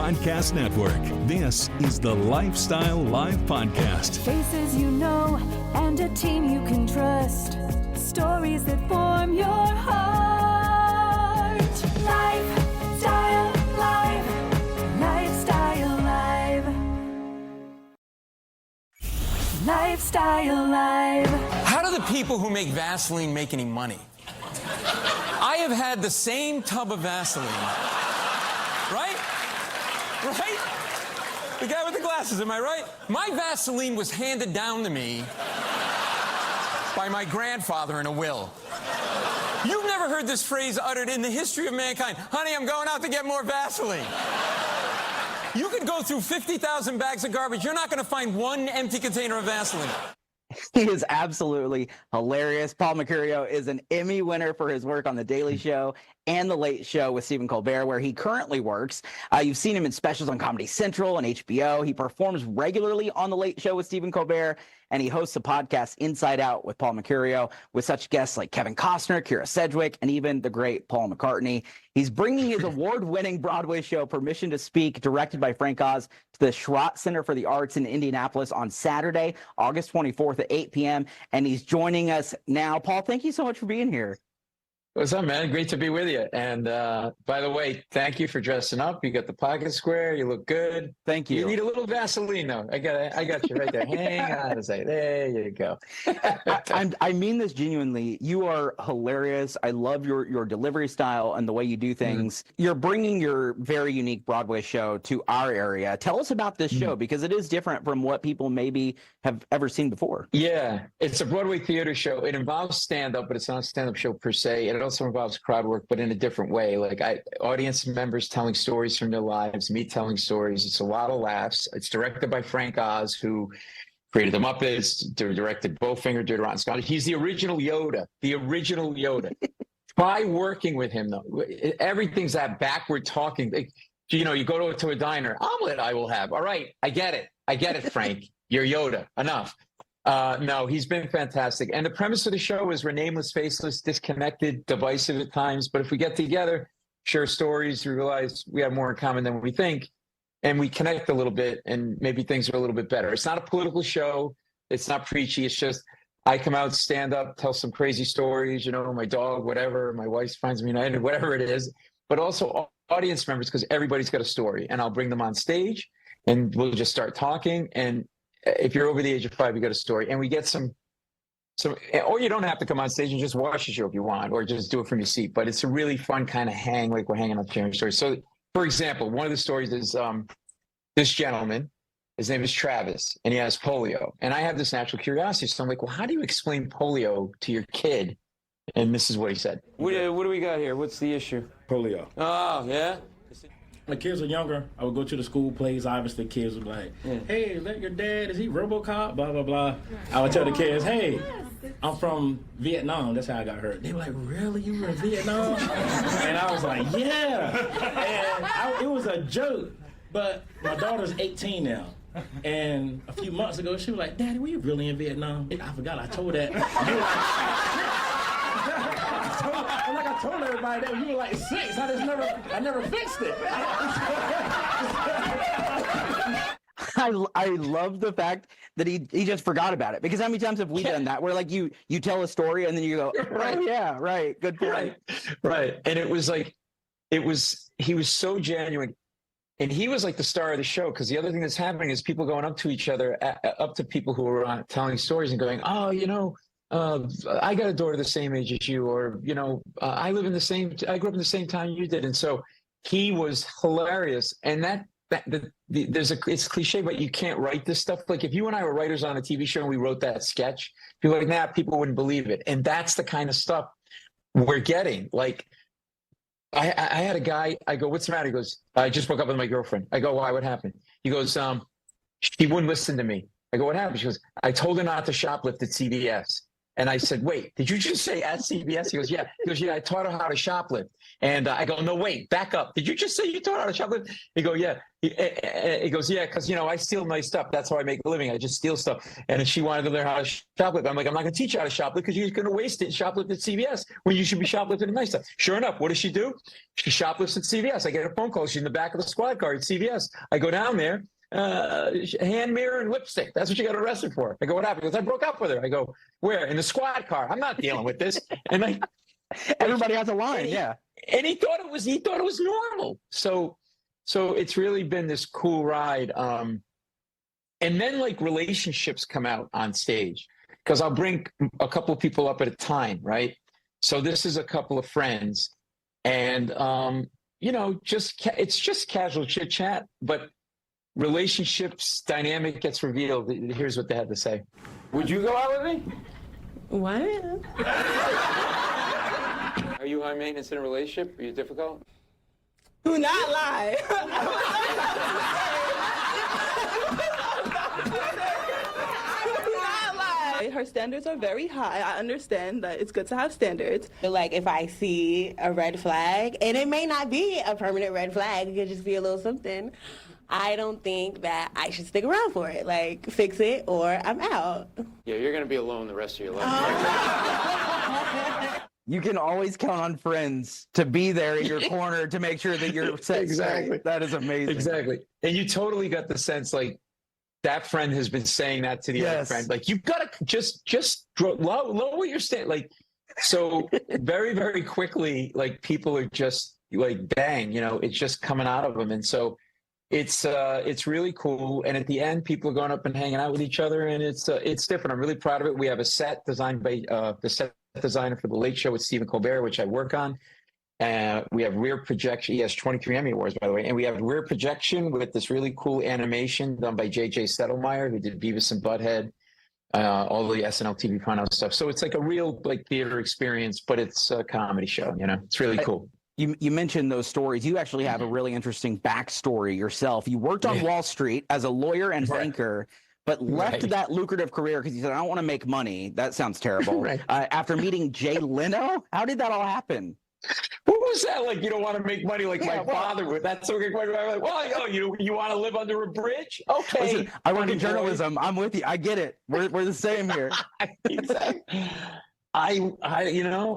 Podcast Network. This is the Lifestyle Live Podcast. Faces you know and a team you can trust. Stories that form your heart. Lifestyle Live. Lifestyle Live. Lifestyle Live. How do the people who make Vaseline make any money? I have had the same tub of Vaseline. Right? Right? The guy with the glasses, am I right? My Vaseline was handed down to me by my grandfather in a will. You've never heard this phrase uttered in the history of mankind. Honey, I'm going out to get more Vaseline. You could go through 50,000 bags of garbage. You're not going to find one empty container of Vaseline. He is absolutely hilarious. Paul Mecurio is an Emmy winner for his work on The Daily Show and The Late Show with Stephen Colbert, where he currently works. You've seen him in specials on Comedy Central and HBO. He performs regularly on The Late Show with Stephen Colbert, and he hosts a podcast, Inside Out, with Paul Mecurio, with such guests like Kevin Costner, Kyra Sedgwick, and even the great Paul McCartney. He's bringing his award-winning Broadway show, Permission to Speak, directed by Frank Oz, to the Schrott Center for the Arts in Indianapolis on Saturday, August 24th at 8 p.m., and he's joining us now. Paul, thank you so much for being here. What's up, man? Great to be with you. And by the way, thank you for dressing up. You got the pocket square. You look good. Thank you. You need a little Vaseline, though. I got you right there. Hang on a second. There you go. I mean this genuinely. You are hilarious. I love your delivery style and the way you do things. You're bringing your very unique Broadway show to our area. Tell us about this show, because it is different from what people maybe have ever seen before. Yeah, it's a Broadway theater show. It involves stand-up, but it's not a stand-up show per se. It also involves crowd work, but in a different way. Like audience members telling stories from their lives, me telling stories. It's a lot of laughs. It's directed by Frank Oz, who created the Muppets, directed Bowfinger, did Rotten Scoundrels. He's the original Yoda. The original Yoda. Try working with him, though. Everything's that backward talking. Like, you know, you go to a diner. Omelet I will have. All right, I get it, Frank. You're Yoda. Enough. No, he's been fantastic. And the premise of the show is we're nameless, faceless, disconnected, divisive at times. But if we get together, share stories, we realize we have more in common than we think, and we connect a little bit, and maybe things are a little bit better. It's not a political show. It's not preachy. It's just I come out, stand up, tell some crazy stories, you know, my dog, whatever, my wife finds me united, whatever it is. But also audience members, because everybody's got a story. And I'll bring them on stage, and we'll just start talking. And if you're over the age of 5, you got a story, and we get some, or you don't have to come on stage and just watch the show if you want, or just do it from your seat. But it's a really fun kind of hang, like we're hanging out sharing stories. So, for example, one of the stories is this gentleman. His name is Travis, and he has polio. And I have this natural curiosity, so I'm like, well, how do you explain polio to your kid? And this is what he said. What do we got here? What's the issue? Polio. Oh, yeah? When the kids were younger, I would go to the school plays. Obviously, kids would be like, hey, is that your dad? Is he RoboCop? Blah, blah, blah. I would tell the kids, hey, I'm from Vietnam. That's how I got hurt. They were like, really? You were in Vietnam? And I was like, yeah. And it was a joke. But my daughter's 18 now. And a few months ago, she was like, Daddy, were you really in Vietnam? I forgot I told that. I told everybody that you were like 6. I never fixed it. I love the fact that he just forgot about it, because how many times have we done that, where like you tell a story and then you go, oh yeah, right, good point. Right. And it was like, he was so genuine. And he was like the star of the show, because the other thing that's happening is people going up to each other, up to people who are on telling stories and going, oh, you know, I got a daughter the same age as you, or, you know, I grew up in the same town you did. And so he was hilarious. And it's cliche, but you can't write this stuff. Like if you and I were writers on a TV show and we wrote that sketch, people are like, nah, people wouldn't believe it. And that's the kind of stuff we're getting. Like I had a guy, I go, what's the matter? He goes, I just broke up with my girlfriend. I go, why? What happened? He goes, she wouldn't listen to me. I go, what happened? She goes, I told her not to shoplift at CVS. And I said, wait, did you just say at CBS? He goes, yeah. He goes, yeah, I taught her how to shoplift. And I go, no, wait, back up. Did you just say you taught her how to shoplift? He go, yeah. He goes, yeah, because, I steal nice stuff. That's how I make a living. I just steal stuff. And she wanted to learn how to shoplift. I'm like, I'm not going to teach you how to shoplift because you're going to waste it and shoplift at CVS when you should be shoplifting nice stuff. Sure enough, what does she do? She shoplifts at CVS. I get a phone call. She's in the back of the squad car at CVS. I go down there. Hand mirror and lipstick. That's what you got arrested for. I go, what happened? He goes, I broke up with her. I go, where? In the squad car. I'm not dealing with this. And everybody has a line, yeah. And he thought it was normal. So it's really been this cool ride. And then like relationships come out on stage because I'll bring a couple of people up at a time, right? So this is a couple of friends, and it's just casual chit chat, but relationships dynamic gets revealed. Here's what they had to say. Would you go out with me? What? Are you high maintenance in a relationship? Are you difficult? Do not lie. Her standards are very high. I understand that it's good to have standards. Like if I see a red flag, and it may not be a permanent red flag, it could just be a little something, I don't think that I should stick around for it. Like, fix it or I'm out. Yeah, you're going to be alone the rest of your life. You can always count on friends to be there in your corner to make sure that you're set Exactly. straight. That is amazing. Exactly. And you totally got the sense, like, that friend has been saying that to the other friend. Like, you've got to just lower your stand. Like, so very, very quickly, like, people are just, like, bang, it's just coming out of them. And so it's really cool. And at the end, people are going up and hanging out with each other, and it's different. I'm really proud of it. We have a set designed by the set designer for The Late Show with Stephen Colbert, which I work on. We have rear projection. He has 23 Emmy Awards, by the way. And we have rear projection with this really cool animation done by J.J. Settlemeyer, who did Beavis and Butthead, all the SNL TV Funhouse stuff. So it's like a real like theater experience, but it's a comedy show. It's really cool. You mentioned those stories. You actually have a really interesting backstory yourself. You worked on Wall Street as a lawyer and banker, but left that lucrative career because you said, I don't want to make money. That sounds terrible. After meeting Jay Leno, how did that all happen? What was that like? You don't want to make money like my father would. That's so good. Like, well, you want to live under a bridge? Okay. Listen, I work in journalism. I'm with you. I get it. We're the same here. Exactly. I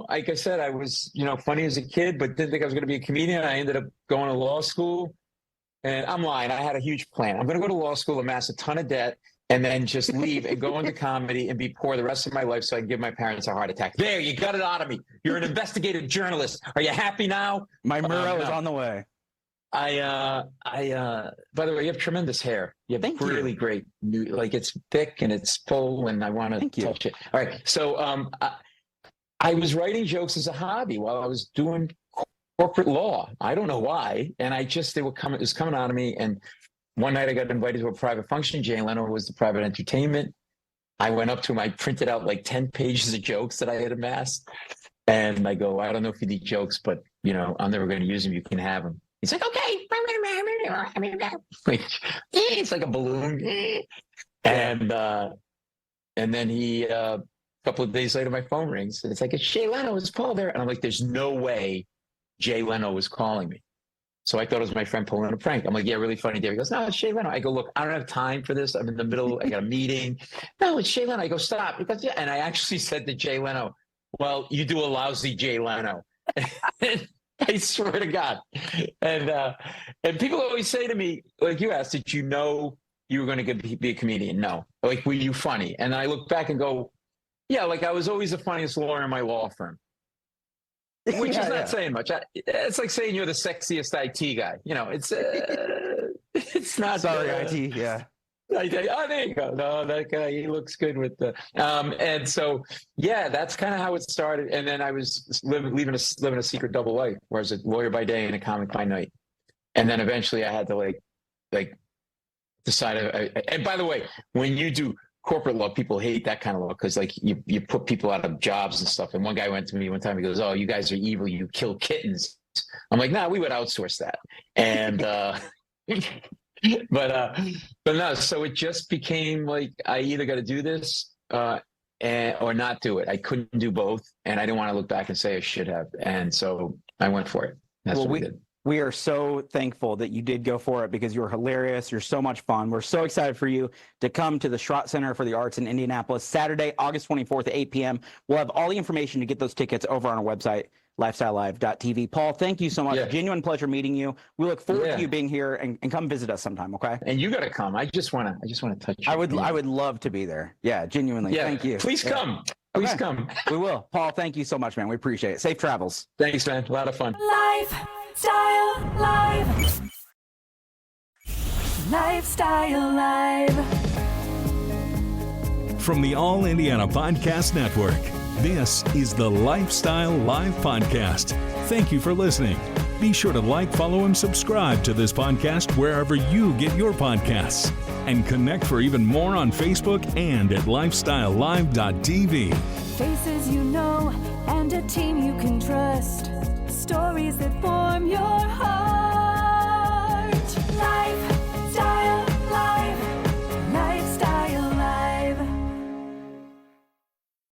like I said, I was, funny as a kid, but didn't think I was going to be a comedian. I ended up going to law school, and I'm lying. I had a huge plan. I'm going to go to law school, amass a ton of debt, and then just leave and go into comedy and be poor the rest of my life so I can give my parents a heart attack. There, you got it out of me. You're an investigative journalist. Are you happy now? My Murrow is on the way. By the way, you have tremendous hair. You have really great, like it's thick and it's full, and I want to touch it. All right. So I was writing jokes as a hobby while I was doing corporate law. I don't know why. And it was coming out of me. And one night I got invited to a private function. Jay Leno was the private entertainment. I went up to him. I printed out like 10 pages of jokes that I had amassed. And I go, I don't know if you need jokes, but, I'm never going to use them. You can have them. He's like, okay. It's like a balloon. And then a couple of days later, my phone rings. And it's like, it's Jay Leno. Is Paul there? And I'm like, there's no way Jay Leno was calling me. So I thought it was my friend pulling a prank. I'm like, yeah, really funny, Dave. He goes, no, it's Jay Leno. I go, look, I don't have time for this. I'm in the middle. I got a meeting. No, it's Jay Leno. I go, stop. He goes, yeah. And I actually said to Jay Leno, well, you do a lousy Jay Leno. I swear to God. And people always say to me, like you asked, did you know you were going to be a comedian? No. Like, were you funny? And I look back and go, yeah, like I was always the funniest lawyer in my law firm. Which is not saying much. It's like saying you're the sexiest IT guy. It's not. Sorry, IT. Yeah. Oh, there you go. No, that guy, he looks good with the. And so, yeah, that's kind of how it started. And then I was living a secret double life, where I was a lawyer by day and a comic by night. And then eventually, I had to like decide. And by the way, when you do corporate law, people hate that kind of law because like you put people out of jobs and stuff. And one guy went to me one time, he goes, oh, you guys are evil, you kill kittens. I'm like, nah, we would outsource that. And but no, so it just became like I either got to do this or not do it. I couldn't do both, and I didn't want to look back and say I should have. And so I went for it. That's what we did. We are so thankful that you did go for it because you're hilarious. You're so much fun. We're so excited for you to come to the Schrott Center for the Arts in Indianapolis, Saturday, August 24th at 8 p.m. We'll have all the information to get those tickets over on our website, lifestylelive.tv. Paul, thank you so much. Yeah. Genuine pleasure meeting you. We look forward to you being here and come visit us sometime, okay? And you got to come. I just want to touch you. I would love to be there. Yeah, genuinely. Yeah. Thank you. Please come. Please come. We will. Paul, thank you so much, man. We appreciate it. Safe travels. Thanks, man. A lot of fun. Lifestyle Live. Lifestyle Live. From the All Indiana Podcast Network, this is the Lifestyle Live Podcast. Thank you for listening. Be sure to like, follow, and subscribe to this podcast wherever you get your podcasts. And connect for even more on Facebook and at lifestylelive.tv. Faces you know and a team you can trust. Stories that form your heart.